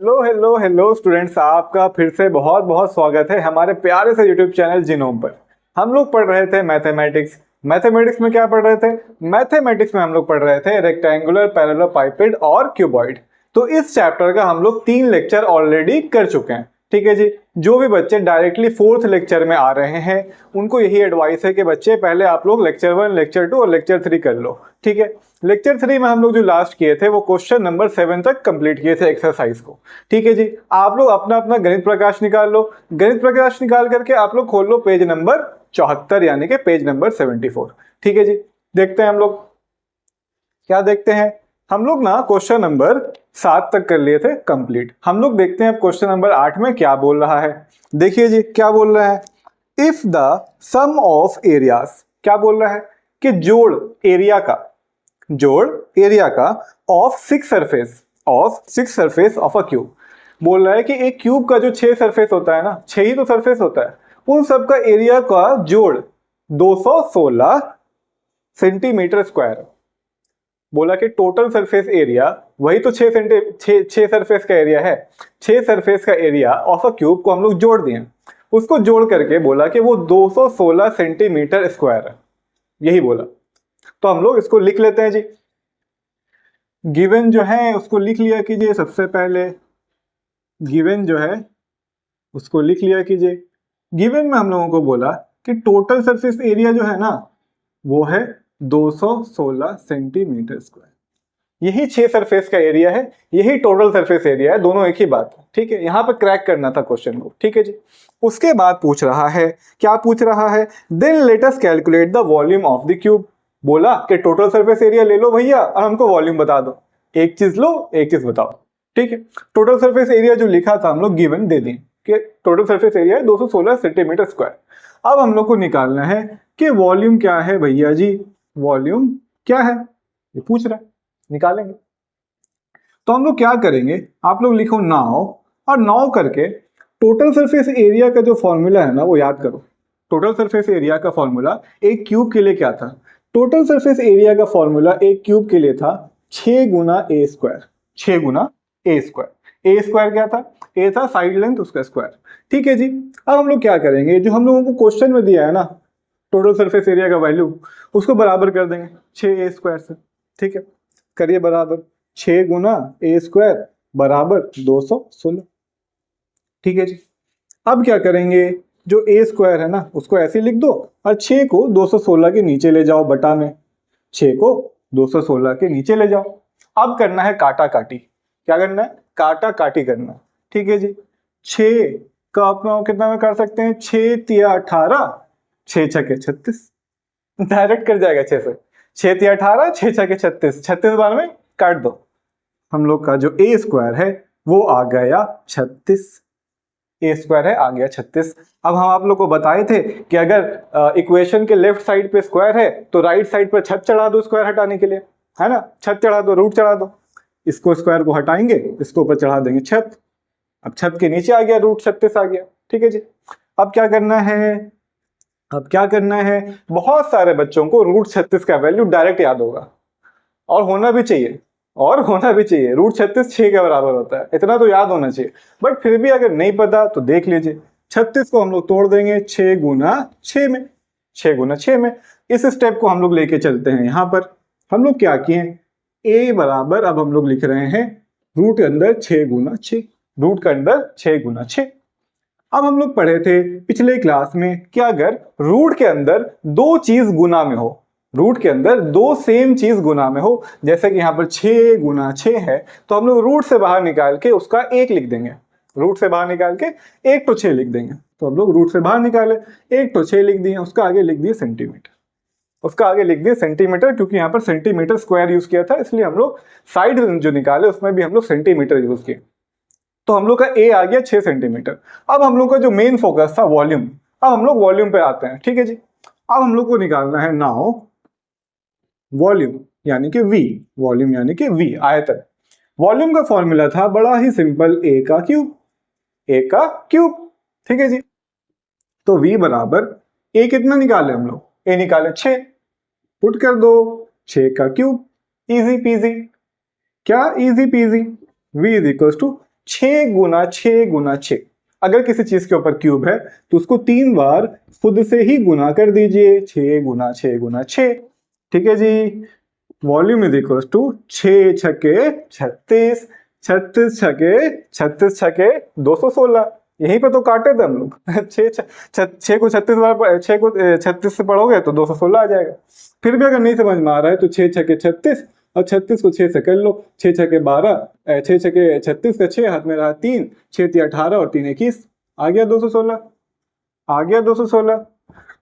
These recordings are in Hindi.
हेलो हेलो हेलो स्टूडेंट्स, आपका फिर से बहुत बहुत स्वागत है हमारे प्यारे से यूट्यूब चैनल जिनोम पर। हम लोग पढ़ रहे थे मैथमेटिक्स। मैथमेटिक्स में क्या पढ़ रहे थे? मैथमेटिक्स में हम लोग पढ़ रहे थे रेक्टेंगुलर, पैरेललोपाइपेड और क्यूबॉइड। तो इस चैप्टर का हम लोग 3 लेक्चर ऑलरेडी कर चुके हैं। ठीक है जी। जो भी बच्चे डायरेक्टली 4th लेक्चर में आ रहे हैं उनको यही एडवाइस है कि बच्चे पहले आप लोग लेक्चर 1, लेक्चर 2 और लेक्चर 3 कर लो। ठीक है। लेक्चर 3 में हम लोग जो लास्ट किए थे वो क्वेश्चन नंबर 7 तक कंप्लीट किए थे एक्सरसाइज को। ठीक है जी। आप लोग अपना अपना गणित प्रकाश निकाल लो। गणित प्रकाश निकाल करके आप लोग खोल लो पेज नंबर 74 यानी कि पेज नंबर 74। ठीक है जी। देखते हैं हम लोग क्या देखते हैं। हम लोग ना क्वेश्चन नंबर 7 तक कर लिए थे कंप्लीट। हम लोग देखते हैं अब क्वेश्चन नंबर 8 में क्या बोल रहा है। देखिए जी क्या बोल रहा है। If the sum of areas, क्या बोल रहा है कि जोड़ एरिया का of 6 surface of a cube. बोल रहा है कि एक क्यूब का जो 6 सरफेस होता है ना, 6 ही तो सरफेस होता है, उन सब का एरिया का जोड़ 216 सेंटीमीटर स्क्वायर। बोला कि टोटल सरफेस एरिया वही तो 6 सरफेस का एरिया है। 6 सरफेस का एरिया ऑफ अ क्यूब को हम लोग जोड़ दिए। उसको जोड़ करके बोला कि वो 216 सेंटीमीटर स्क्वायर है, यही बोला। तो हम लोग इसको लिख लेते हैं जी। गिवन जो है उसको लिख लिया कीजिए। सबसे पहले गिवन जो है उसको लिख लिया कीजिए। गिवन में हम लोगों को बोला कि टोटल सरफेस एरिया जो है ना वो है 216 सेंटीमीटर स्क्वायर। यही 6 सरफेस का एरिया है, यही टोटल सरफेस एरिया है, दोनों एक ही बात है। ठीक है। यहां पर क्रैक करना था क्वेश्चन को। ठीक है जी। उसके बाद पूछ रहा है, क्या पूछ रहा है, then let us calculate the volume of the cube. बोला कि टोटल सरफेस एरिया ले लो भैया और हमको वॉल्यूम बता दो। एक चीज लो, एक चीज बताओ। ठीक है। टोटल सरफेस एरिया जो लिखा था हम लोग गिवन दे दिए कि टोटल सरफेस एरिया है 216 सेंटीमीटर स्क्वायर। अब हम लोग को निकालना है कि वॉल्यूम क्या है भैया जी, वॉल्यूम क्या है ये पूछ रहा है, निकालेंगे। तो हम लोग क्या करेंगे, आप लोग लिखो नाउ, और नाउ करके टोटल सरफेस एरिया का जो फॉर्मूला है ना वो याद करो। टोटल सरफेस एरिया का फॉर्मूला एक क्यूब के लिए क्या था? टोटल सरफेस एरिया का फॉर्मूला एक क्यूब के लिए था 6 गुना ए स्क्वायर। 6 गुना ए स्क्वायर। ए स्क्वायर क्या था? ए था साइड लेंथ, उसका स्क्वायर। ठीक है जी। अब हम लोग क्या करेंगे, जो हम लोगों को क्वेश्चन में दिया है ना टोटल सरफेस एरिया का वैल्यू, उसको बराबर कर देंगे 6 ए स्क्वायर से। ठीक है। करिए बराबर 6 गुना ए स्क्वायर बराबर 216। ठीक है जी। अब क्या करेंगे, जो ए स्क्वायर है ना उसको ऐसे लिख दो और 6 को 216 के नीचे ले जाओ बटा में। 6 को 216 के नीचे ले जाओ। अब करना है काटा काटी। क्या करना है? काटा काटी करना है। ठीक है जी। 6 का आप कितना में कर सकते हैं? 6 तिया 18, 6 छके 36। डायरेक्ट कर जाएगा 6 से। 6 तिया 18, 6 छके 36, 36 बार में काट दो। हम लोग का जो ए स्क्वायर है वो आ गया 36। ए स्क्वायर है आ गया 36। अब हम आप लोग को बताए थे कि अगर इक्वेशन के लेफ्ट साइड पे स्क्वायर है तो राइट साइड पर छत चढ़ा दो स्क्वायर हटाने के लिए, है ना। छत चढ़ा दो, रूट चढ़ा दो। इसको स्क्वायर को हटाएंगे, इसको ऊपर चढ़ा देंगे छत। अब छत के नीचे आ गया रूट 36 आ गया। ठीक है जी। अब क्या करना है, अब क्या करना है, बहुत सारे बच्चों को रूट 36 का वैल्यू डायरेक्ट याद होगा और होना भी चाहिए, और होना भी चाहिए। रूट 36 6 के बराबर होता है, इतना तो याद होना चाहिए। बट फिर भी अगर नहीं पता तो देख लीजिए। 36 को हम लोग तोड़ देंगे 6 गुना 6 में। 6 गुना 6 में इस स्टेप को हम लोग लेके चलते हैं। यहां पर हम लोग क्या किए, ए बराबर अब हम लोग लिख रहे हैं रूट के अंदर 6 गुना 6, रूट के अंदर 6 गुना 6। अब हम लोग पढ़े थे पिछले क्लास में कि अगर रूट के अंदर दो चीज गुना में हो, रूट के अंदर दो सेम चीज गुना में हो, जैसे कि यहाँ पर 6 गुना 6 है, तो हम लोग रूट से बाहर निकाल के उसका 1 लिख देंगे। रूट से बाहर निकाल के 1 तो 6 लिख देंगे। तो हम लोग रूट से बाहर निकाले, 1 तो 6 लिख दिए, उसका आगे लिख दिए सेंटीमीटर। उसका आगे लिख दिए सेंटीमीटर, क्योंकि यहाँ पर सेंटीमीटर स्क्वायर यूज किया था, इसलिए हम लोग साइड जो निकाले उसमें भी हम लोग सेंटीमीटर यूज किए। तो हम लोग का ए आ गया 6 सेंटीमीटर। अब हम लोग का जो मेन फोकस था वॉल्यूम, अब हम लोग वॉल्यूम पे आते हैं। ठीक है जी। अब हम लोग को निकालना है नाउ वॉल्यूम यानी कि वी, वॉल्यूम यानी कि वी आयतन। वॉल्यूम का फॉर्मूला था बड़ा ही सिंपल, ए का क्यूब, ए का क्यूब। ठीक है जी। तो वी बराबर ए कितना निकाले हम लोग, ए निकाले 6, पुट कर दो 6 का क्यूब। Easy peasy. क्या easy peasy? V is equal to 6 गुना 6 गुना 6। अगर किसी चीज के ऊपर क्यूब है तो उसको 3 बार खुद से ही गुना कर दीजिए, 6 गुना 6 गुना 6। ठीक है जी। वॉल्यूम इज इक्वल टू 6 छके 36, 36 छके 36 छके 216। यहीं पे तो काटे थे हम लोग। 6 को 36 बार 6 को 36 से पढ़ोगे तो 216 आ जाएगा। फिर भी अगर नहीं समझ में आ रहा है तो 6 छके 36 और 36 को 6 से कर लो, 6 छके 12, 6 छके 36 का 6 हाथ में रहा 3, 6 3 18 और 3 21, आ गया 216, आ गया 216,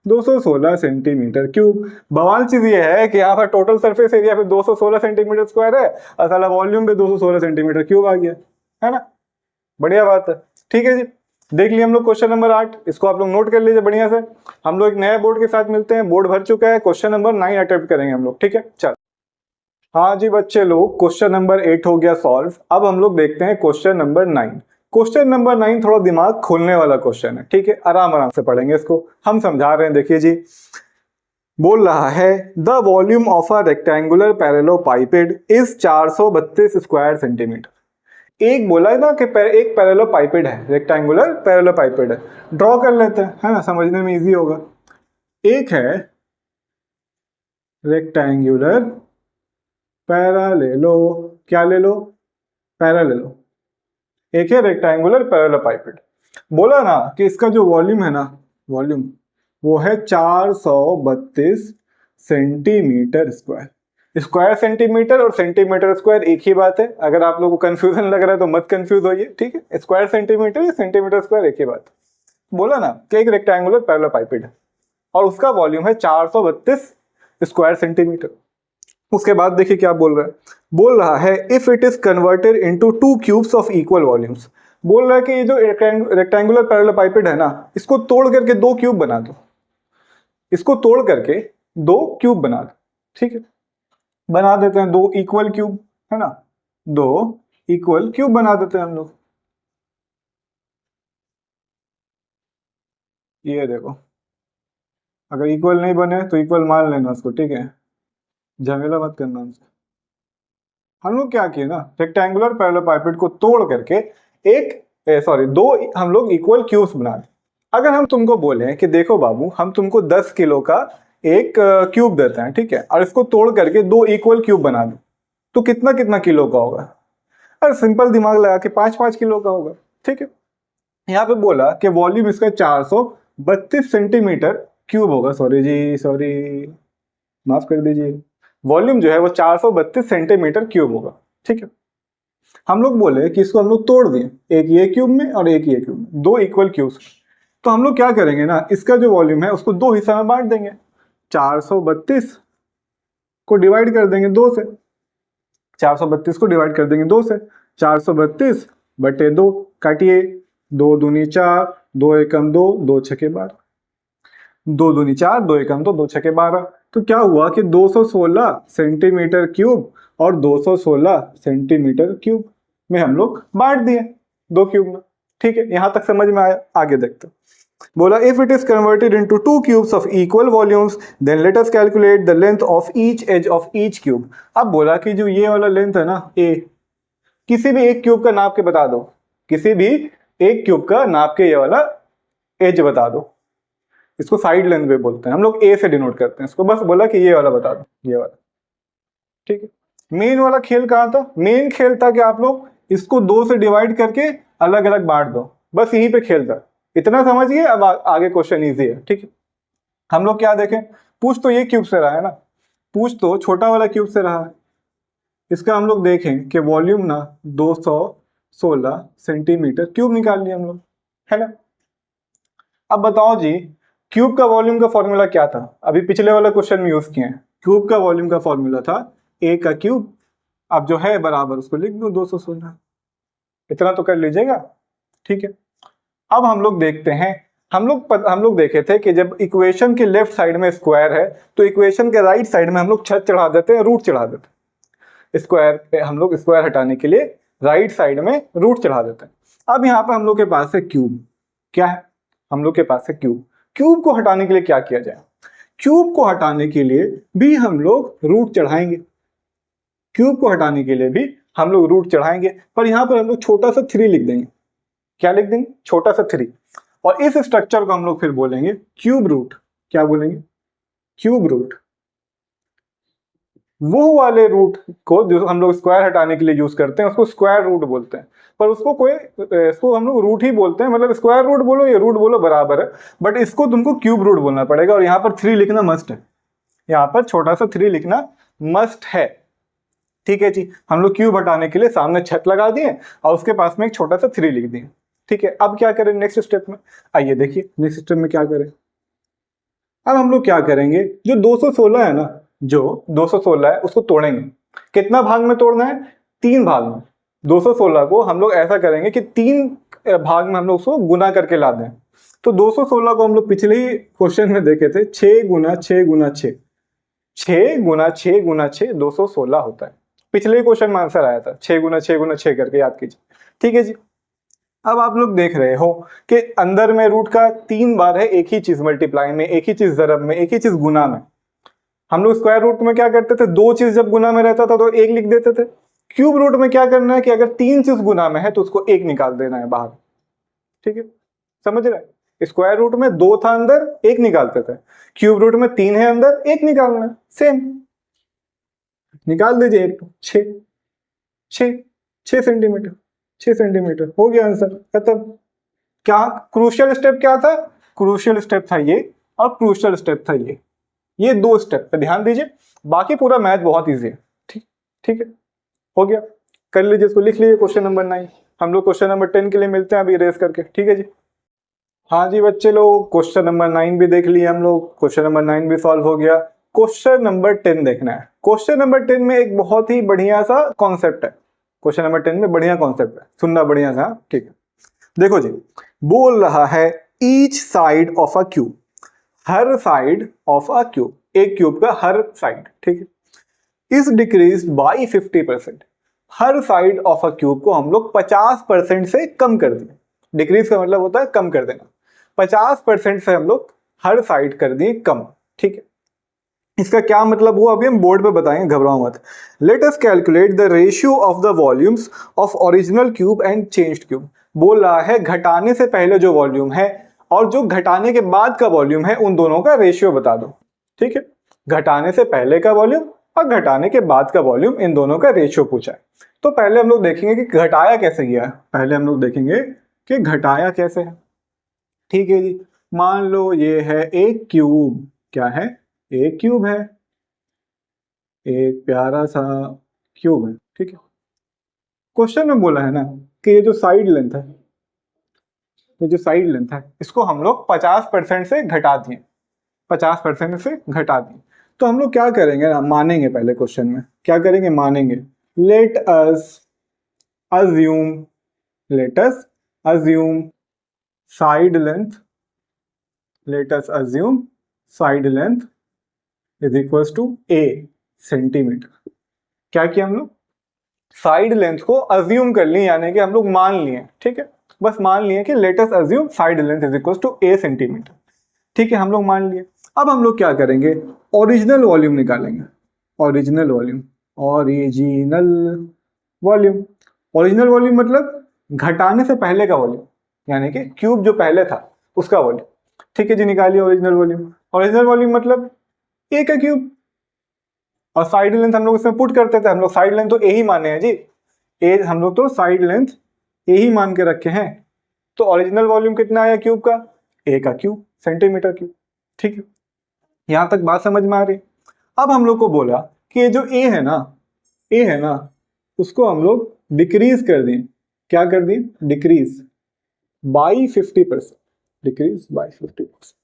216 सेंटीमीटर क्यूब। बवाल चीज ये है कि यहाँ पर टोटल सरफेस एरिया पे 216 सेंटीमीटर स्क्वायर है और साला वॉल्यूम पे 216 सेंटीमीटर क्यूब आ गया, है ना। बढ़िया बात है। ठीक है जी, देख लिया हम लोग क्वेश्चन नंबर 8। इसको आप लोग नोट कर लीजिए बढ़िया से। हम लोग एक नए बोर्ड के साथ मिलते हैं, बोर्ड भर चुका है। क्वेश्चन नंबर 9 अटेम्प्ट करेंगे हम लोग, ठीक है। चल हाँ जी बच्चे लोग, क्वेश्चन नंबर 8 हो गया सॉल्व। अब हम लोग देखते हैं क्वेश्चन नंबर 9। क्वेश्चन नंबर 9 थोड़ा दिमाग खोलने वाला क्वेश्चन है, ठीक है। आराम आराम से पढ़ेंगे इसको, हम समझा रहे हैं। देखिए जी, बोल रहा है the volume of a rectangular parallelepiped is 432 square centimetre. एक बोला है ना कि एक पैरेललोपाइपेड है, रेक्टेंगुलर पैरेललोपाइपेड है। ड्रॉ कर लेते हैं, है ना, समझने में इजी होगा। एक है रेक्टेंगुलर पैरेललो, क्या ले लो, पैरेललो। एक है रेक्टेंगुलर पैरेललोपाइपेड। बोला ना कि इसका जो वॉल्यूम है ना, वॉल्यूम वो है 432 सेंटीमीटर स्क्वायर। स्क्वायर सेंटीमीटर और सेंटीमीटर स्क्वायर एक ही बात है। अगर आप लोगों को कंफ्यूजन लग रहा है तो मत कंफ्यूज होइए, ठीक है। स्क्वायर सेंटीमीटर या सेंटीमीटर स्क्वायर एक ही बात है। बोला ना कि एक रेक्टेंगुलर पैरेललोपाइपेड है और उसका वॉल्यूम है 432 स्क्वायर सेंटीमीटर। उसके बाद देखिए क्या बोल रहा है। बोल रहा है if it is converted into 2 cubes of equal volumes. बोल रहा है कि ये जो रेक्टेंगुलर पैरेललोपाइपेड है ना, इसको तोड़ करके 2 क्यूब बना दो। इसको तोड़ करके 2 क्यूब बना दो, ठीक है। बना देते हैं 2 इक्वल क्यूब, है ना। 2 इक्वल क्यूब बना देते हैं हम लोग। ये देखो, अगर इक्वल नहीं बने तो इक्वल मान लेना उसको, ठीक है। झमेला मत करना उनसे। हम लोग क्या किए ना, रेक्टेंगुलर पैरेललोपाइपेड को तोड़ करके एक सॉरी 2 हम लोग इक्वल क्यूब्स बना दें। अगर हम तुमको बोले कि देखो बाबू, हम तुमको 10 किलो का एक क्यूब देते हैं, ठीक है, और इसको तोड़ करके 2 इक्वल क्यूब बना दो, तो कितना कितना किलो का होगा। अरे सिंपल दिमाग लगा के 5-5 किलो का होगा, ठीक है। यहाँ पे बोला कि वॉल्यूम इसका 432 सेंटीमीटर क्यूब होगा। सॉरी जी, सॉरी, माफ कर दीजिए। वॉल्यूम जो है वो 432 सेंटीमीटर क्यूब होगा, ठीक है। हम लोग बोले कि इसको हम लोग तोड़ दिए, एक ये क्यूब में और एक ये क्यूब में, 2 इक्वल क्यूब्स। तो हम लोग क्या करेंगे ना, इसका जो वॉल्यूम है उसको 2 हिस्सा में बांट देंगे। 432 को डिवाइड कर देंगे 2 से, 432 को डिवाइड कर देंगे 2 से। 432 बटे 2, काटिए, 2 दूनी 4, 2 एकम 2, 2 छके 12, 2 दूनी 4, 2 एकम 2, 2 छके 12। तो क्या हुआ कि 216 सेंटीमीटर क्यूब और 216 सेंटीमीटर क्यूब में हम लोग बांट दिए 2 क्यूब में, ठीक है। यहां तक समझ में आया। आगे देखते हैं। बोला if it is converted into 2 cubes of equal volumes then let us calculate the length of each edge of each cube. अब बोला कि जो ये वाला लेंथ है ना, ए, किसी भी एक क्यूब का नाप के बता दो, किसी भी एक क्यूब का नाप के ये वाला एज बता दो। इसको साइड लेंथ भी बोलते हैं हम लोग, ए से डिनोट करते हैं इसको। बस बोला कि ये वाला बता दो, ये वाला, ठीक है। मेन वाला खेल कहाँ था, मेन खेल था कि आप लोग इसको 2 से डिवाइड करके अलग अलग बांट दो, बस यहीं पे खेल था। इतना समझिए, अब आगे क्वेश्चन इजी है, ठीक है। हम लोग क्या देखें, पूछ तो ये क्यूब से रहा है ना, पूछ तो छोटा वाला क्यूब से रहा है। इसका हम लोग देखें कि वॉल्यूम ना 216 सेंटीमीटर क्यूब निकाल लिया हम लोग, है ना। अब बताओ जी, क्यूब का वॉल्यूम का फॉर्मूला क्या था, अभी पिछले वाला क्वेश्चन में यूज किए हैं। क्यूब का वॉल्यूम का फॉर्मूला था ए का क्यूब, अब जो है बराबर उसको लिख दो 216, इतना तो कर लीजिएगा, ठीक है। अब हम लोग देखते हैं, हम लोग देखे थे कि जब इक्वेशन के लेफ्ट साइड में स्क्वायर है तो इक्वेशन के राइट साइड में हम लोग छत चढ़ा देते हैं, रूट चढ़ा देते हैं। स्क्वायर पे हम लोग स्क्वायर हटाने के लिए राइट साइड में रूट चढ़ा देते हैं। अब यहाँ पे हम लोग के पास है क्यूब, क्या है, हम लोग के पास है क्यूब। क्यूब को हटाने के लिए क्या किया जाए, क्यूब को हटाने के लिए भी हम लोग रूट चढ़ाएंगे, क्यूब को हटाने के लिए भी हम लोग रूट चढ़ाएंगे, पर यहाँ पर हम लोग छोटा सा 3 लिख देंगे। क्या लिख देंगे? छोटा सा 3। और इस स्ट्रक्चर को हम लोग फिर बोलेंगे क्यूब रूट। क्या बोलेंगे? Cube root. वो वाले रूट को जो हम लोग स्क्वायर हटाने के लिए यूज करते हैं उसको स्क्वायर रूट बोलते हैं, पर इसको हम लोग रूट ही बोलते हैं। मतलब स्क्वायर रूट बोलो या रूट बोलो बराबर है, बट इसको तुमको क्यूब रूट बोलना पड़ेगा। और यहाँ पर 3 लिखना मस्ट है, यहाँ पर छोटा सा 3 लिखना मस्ट है। ठीक है जी, हम लोग क्यूब हटाने के लिए सामने छत लगा दिए और उसके पास में एक छोटा सा 3 लिख दिए। ठीक है, अब क्या करें नेक्स्ट स्टेप में? आइए देखिए नेक्स्ट स्टेप में क्या करें। अब हम लोग क्या करेंगे, जो 216 है ना, जो 216 है उसको तोड़ेंगे। कितना भाग में तोड़ना है? 3 भाग में। 216 को हम लोग ऐसा करेंगे कि 3 भाग में हम लोग उसको गुना करके ला दें। तो 216 को हम लोग पिछले ही क्वेश्चन में देखे थे, 6 गुना 6 गुना 6, 6 गुना 6 गुना 6 216 होता है। पिछले ही क्वेश्चन में आंसर आया था 6 गुना 6 गुना 6 करके, याद कीजिए। ठीक है जी, अब आप लोग देख रहे हो कि अंदर में रूट का 3 बार है, एक ही चीज मल्टीप्लाई में, एक ही चीज ज़रब में, एक ही चीज गुना में। हम लोग स्क्वायर रूट में क्या करते थे, 2 चीज जब गुना में रहता था तो 1 लिख देते थे। क्यूब रूट में क्या करना है कि अगर 3 चीज गुना में है तो उसको 1 निकाल देना है बाहर। ठीक है, समझ रहे हैं? स्क्वायर रूट में 2 था अंदर, 1 निकालते थे। क्यूब रूट में 3 है अंदर, 1 निकालना है। सेम निकाल दीजिए, 1 6 6 6 सेंटीमीटर, 6 सेंटीमीटर हो गया आंसर, खत्म। क्या क्रूशियल स्टेप क्या था? क्रूशियल स्टेप था ये और क्रूशियल स्टेप था ये 2 स्टेप पे ध्यान दीजिए। बाकी पूरा मैथ बहुत इजी है। ठीक ठीक है, हो गया, कर लीजिए इसको, लिख लीजिए क्वेश्चन नंबर 9। हम लोग क्वेश्चन नंबर 10 के लिए मिलते हैं अभी रेस करके। ठीक है जी, हाँ जी बच्चे लोग, क्वेश्चन नंबर 9 भी देख लिए हम लोग, क्वेश्चन नंबर 9 भी सॉल्व हो गया। क्वेश्चन नंबर 10 देखना है। क्वेश्चन नंबर 10 में एक बहुत ही बढ़िया सा कॉन्सेप्ट है। क्वेश्चन नंबर 10 में बढ़िया कॉन्सेप्ट है, सुनना बढ़िया सा। ठीक है, देखो जी, बोल रहा है each side of a cube, her side of a cube, एक क्यूब का हर साइड, ठीक है, is decrease by 50%। Her side of a cube को हम लोग 50% से कम कर दिए। डिक्रीज का मतलब होता है कम कर देना। 50% से हम लोग हर साइड कर दिए कम। ठीक है, इसका क्या मतलब हुआ अभी हम बोर्ड पे बताएंगे, घबराओ मत। Late us calculate the ratio of the volumes of original cube and changed cube. बोल रहा है घटाने से पहले जो वॉल्यूम है और जो घटाने के बाद का वॉल्यूम है उन दोनों का रेशियो बता दो। ठीक है, घटाने से पहले का वॉल्यूम और घटाने के बाद का वॉल्यूम, इन दोनों का रेशियो पूछा है। तो पहले हम लोग देखेंगे कि घटाया कैसे गया है। पहले हम लोग देखेंगे कि घटाया कैसे है। ठीक है जी, मान लो ये है एक क्यूब। क्या है? एक क्यूब है, एक प्यारा सा क्यूब है। ठीक है, क्वेश्चन में बोला है ना कि ये जो साइड लेंथ है, ये जो साइड लेंथ है इसको हम लोग 50% से घटा दिए, 50% से घटा दिए। तो हम लोग क्या करेंगे ना, मानेंगे पहले क्वेश्चन में। क्या करेंगे? मानेंगे। Let us assume, let us assume side length, let us assume side length is equals to a centimeter. क्या किया हम लोग? साइड लेंथ को अज्यूम कर ली, यानी कि हम लोग मान लिए। ठीक है, बस मान लिए कि let us assume side length is equals to a centimeter. ठीक है, हम लोग मान लिए। अब हम लोग क्या करेंगे? ओरिजिनल वॉल्यूम निकालेंगे। Original volume, original volume, original volume मतलब घटाने से पहले का वॉल्यूम, यानी कि क्यूब जो पहले था उसका वॉल्यूम। ठीक है जी, निकालिए ओरिजिनल वॉल्यूम। ओरिजिनल वॉल्यूम मतलब ए का क्यूब, और साइड लेंथ हम लोग इसमें पुट करते थे। हम लोग साइड लेंथ तो ए ही माने हैं जी, ए हम लोग तो साइड लेंथ ए ही मान के रखे हैं। तो ओरिजिनल वॉल्यूम कितना आया क्यूब का? ए का क्यूब, सेंटीमीटर क्यूब। ठीक है, यहां तक बात समझ में आ रही। अब हम लोग को बोला कि ये जो ए है ना, ए है ना, उसको हम लोग डिक्रीज कर दें। क्या कर दें? Decrease by 50%, decrease by 50%।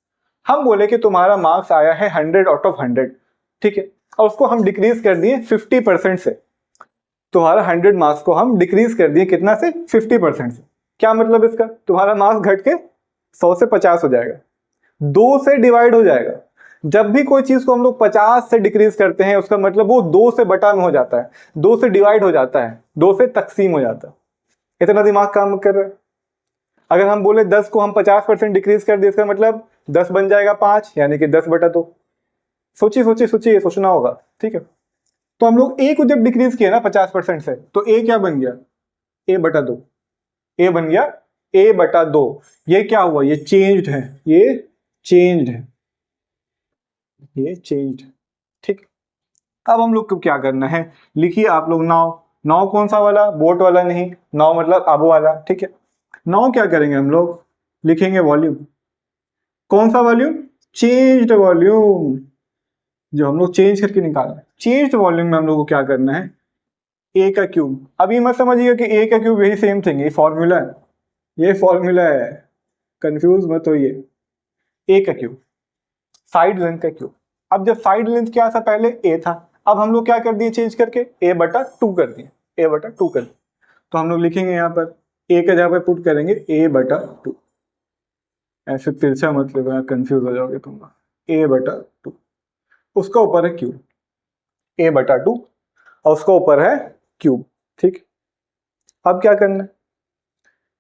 हम बोले कि तुम्हारा मार्क्स आया है 100 आउट ऑफ 100, ठीक है, और उसको हम डिक्रीज कर दिए 50% से। तुम्हारा 100 मार्क्स को हम डिक्रीज कर दिए कितना से? 50% से। क्या मतलब इसका? तुम्हारा मार्क्स घट के 100 से 50 हो जाएगा, 2 से डिवाइड हो जाएगा। जब भी कोई चीज को हम लोग 50 से डिक्रीज करते हैं उसका मतलब वो 2 से बटा में हो जाता है, 2 से डिवाइड हो जाता है, 2 से तकसीम हो जाता है। इतना दिमाग काम कर रहा है। अगर हम बोले 10 को हम 50% डिक्रीज कर दिए, इसका मतलब 10 बन जाएगा 5, यानी कि 10 बटा 2। सोचिए सोचिए सोचिए, सोचना होगा। ठीक है, तो हम लोग ए को जब डिक्रीज किया ना 50% से, तो ए क्या बन गया, a/2, ए बन गया a/2। ये क्या हुआ, ये चेंज्ड है, ये चेंज्ड है, ये चेंज्ड है, ठीक। अब हम लोग को क्या करना है, लिखिए आप लोग नाउ। नाउ कौन सा वाला, बोट वाला नहीं, नाउ मतलब अब वाला, ठीक है। नाउ क्या करेंगे हम लोग, लिखेंगे वॉल्यूम। कौन सा वॉल्यूम, चेंज्ड वॉल्यूम, जो हम लोग चेंज करके निकाला। चेंज्ड वॉल्यूम में हम लोग को क्या करना है, ए का क्यूब। अभी मत समझिएगा कि ए का क्यूब यही सेम थिंग, ये फॉर्मूला है, ये फॉर्मूला है, कंफ्यूज मत होइए। ए का क्यूब, साइड लेंथ का क्यूब। अब जब साइड लेंथ क्या था, पहले ए था, अब हम लोग क्या कर दिए, चेंज करके a/2 कर दिए, a/2 कर दिए। तो हम लोग लिखेंगे यहाँ पर ए का जगह पर पुट करेंगे a/2, ऐसे तिरछा मत लो, कंफ्यूज हो जाओगे तुम, a/2। उसका ऊपर है क्यूब, a/2 और उसका ऊपर है क्यूब, ठीक। अब क्या करना है,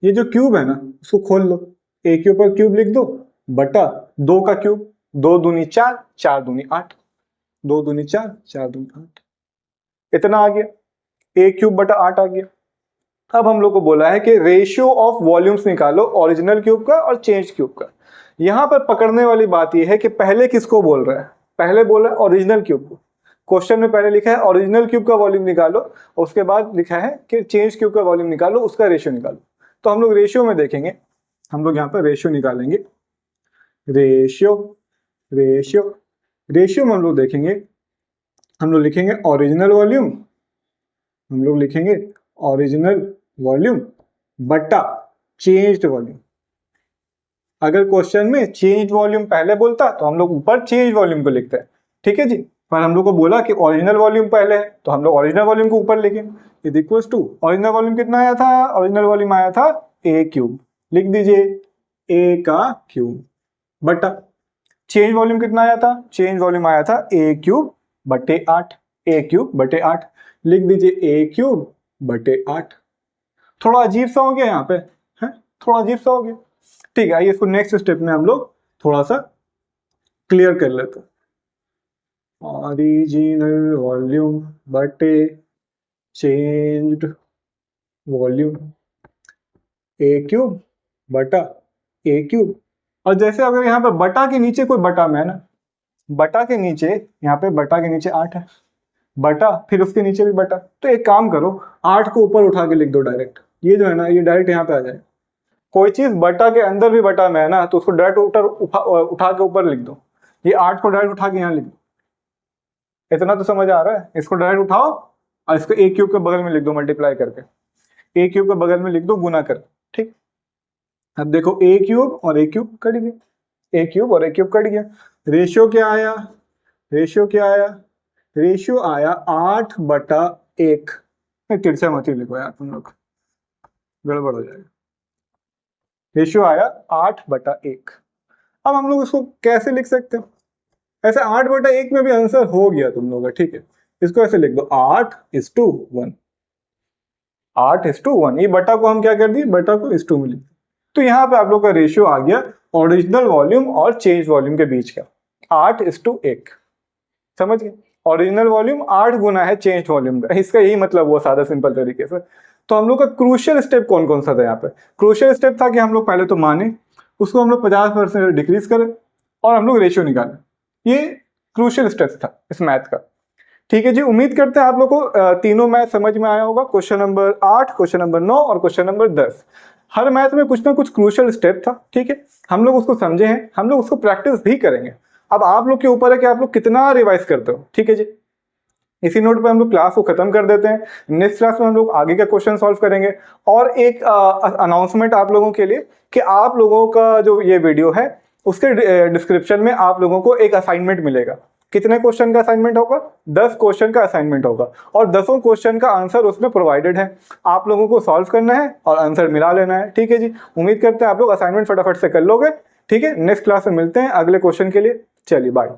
ये जो क्यूब है ना उसको खोल लो, ए के ऊपर क्यूब लिख दो, बटा 2 का क्यूब, 2 दूनी 4, 4 दूनी 8, 2 दूनी 4, 4 दूनी 8, इतना आ गया, ए क्यूब बटा 8 आ गया। अब हम लोग को बोला है कि रेशियो ऑफ वॉल्यूम्स निकालो, ओरिजिनल क्यूब का और चेंज क्यूब का। यहां पर पकड़ने वाली बात यह है कि पहले किसको बोल रहा है, पहले बोला है ओरिजिनल क्यूब को। क्वेश्चन में पहले लिखा है ओरिजिनल क्यूब का वॉल्यूम निकालो, उसके बाद लिखा है कि चेंज क्यूब का वॉल्यूम निकालो, उसका रेशियो निकालो। तो हम लोग रेशियो में देखेंगे, हम लोग यहाँ पर रेशियो निकालेंगे, रेशियो रेशियो रेशियो में हम लोग देखेंगे, हम लोग लिखेंगे ओरिजिनल वॉल्यूम, हम लोग लिखेंगे ओरिजिनल वॉल्यूम बटा चेंज्ड वॉल्यूम। अगर क्वेश्चन में चेंज वॉल्यूम पहले बोलता तो हम लोग ऊपर चेंज वॉल्यूम को लिखते हैं, ठीक है जी। पर हम लोग को बोला कि ओरिजिनल वॉल्यूम पहले है, तो हम लोग ओरिजिनल वॉल्यूम को ऊपर लिखे, is equals to original volume कितना आया था, ओरिजिनल वॉल्यूम आया था ए क्यूब, लिख दीजिए ए का क्यूब, बटा चेंज वॉल्यूम कितना आया था, चेंज वॉल्यूम आया था ए क्यूब बटे 8, ए क्यूब बटे 8, लिख दीजिए ए क्यूब बटे 8। थोड़ा अजीब सा हो गया यहाँ पे, है थोड़ा अजीब सा हो गया, ठीक है। आइए इसको नेक्स्ट स्टेप में हम लोग थोड़ा सा क्लियर कर लेते हैं। ओरिजिनल वॉल्यूम बटे चेंज्ड वॉल्यूम, ए क्यूब बटा ए क्यूब। और जैसे अगर यहाँ पे बटा के नीचे कोई बटा में है ना, बटा के नीचे, यहाँ पे बटा के नीचे 8 है, बटा फिर उसके नीचे भी बटा, तो एक काम करो 8 को ऊपर उठा के लिख दो डायरेक्ट, ये जो है ना ये डायरेक्ट यहाँ पे आ जाए। कोई चीज बटा के अंदर भी बटा में है ना, तो उसको डायरेक्ट उठा के ऊपर लिख दो, ये 8 को डायरेक्ट उठा के यहाँ लिख दो। इतना तो समझ आ रहा है, इसको डायरेक्ट उठाओ और इसको ए क्यूब के बगल में लिख दो, मल्टीप्लाई करके, ए क्यूब के बगल में लिख दो गुना कर, ठीक। अब देखो ए क्यूब और ए क्यूब कट गया, ए क्यूब और ए क्यूब कट गया। रेशियो क्या आया, रेशियो क्या आया, रेशियो आया 8/1। तिरछा मत ही लिखो यार तुम लोग, गड़बड़ हो जाएगा। रेशियो आया 8/1। अब हम लोग इसको कैसे लिख सकते हैं, ऐसे 8/1 में भी आंसर हो गया तुम लोग का, ठीक है। इसको ऐसे लिख दो 8:1, 8:1। ये बटा को हम क्या कर दिए, बटा को 1:2 में लिख दिया। तो यहाँ पे आप लोग का रेशियो आ गया ओरिजिनल वॉल्यूम और चेंज वॉल्यूम के बीच का, 8:1। समझ गए, ओरिजिनल वॉल्यूम 8 गुना है चेंज वॉल्यूम का, इसका यही मतलब हुआ सादा सिंपल तरीके से। तो हम लोग का क्रूशियल स्टेप कौन कौन सा था यहाँ पे, क्रूशियल स्टेप था कि हम लोग पहले तो माने उसको हम लोग 50% डिक्रीज करें और हम लोग रेशियो निकालें, ये क्रूशियल स्टेप था इस मैथ का, ठीक है जी। उम्मीद करते हैं आप लोग को तीनों मैथ समझ में आया होगा, क्वेश्चन नंबर 8, क्वेश्चन नंबर 9 और क्वेश्चन नंबर 10। हर मैथ में कुछ ना कुछ क्रूशियल स्टेप था, ठीक है। हम लोग उसको समझे हैं, हम लोग उसको प्रैक्टिस भी करेंगे। अब आप लोग के ऊपर है कि आप लोग कितना रिवाइज करते हो, ठीक है जी। इसी नोट पर हम लोग क्लास को खत्म कर देते हैं। नेक्स्ट क्लास में हम लोग आगे का क्वेश्चन सॉल्व करेंगे। और एक अनाउंसमेंट आप लोगों के लिए कि आप लोगों का जो ये वीडियो है उसके डिस्क्रिप्शन में आप लोगों को एक असाइनमेंट मिलेगा। कितने क्वेश्चन का असाइनमेंट होगा, 10 क्वेश्चन का असाइनमेंट होगा और 10 क्वेश्चन का आंसर उसमें प्रोवाइडेड है। आप लोगों को सॉल्व करना है और आंसर मिला लेना है, ठीक है जी। उम्मीद करते हैं आप लोग असाइनमेंट फटाफट से कर लोगे, ठीक है। नेक्स्ट क्लास में मिलते हैं अगले क्वेश्चन के लिए, चलिए बाय।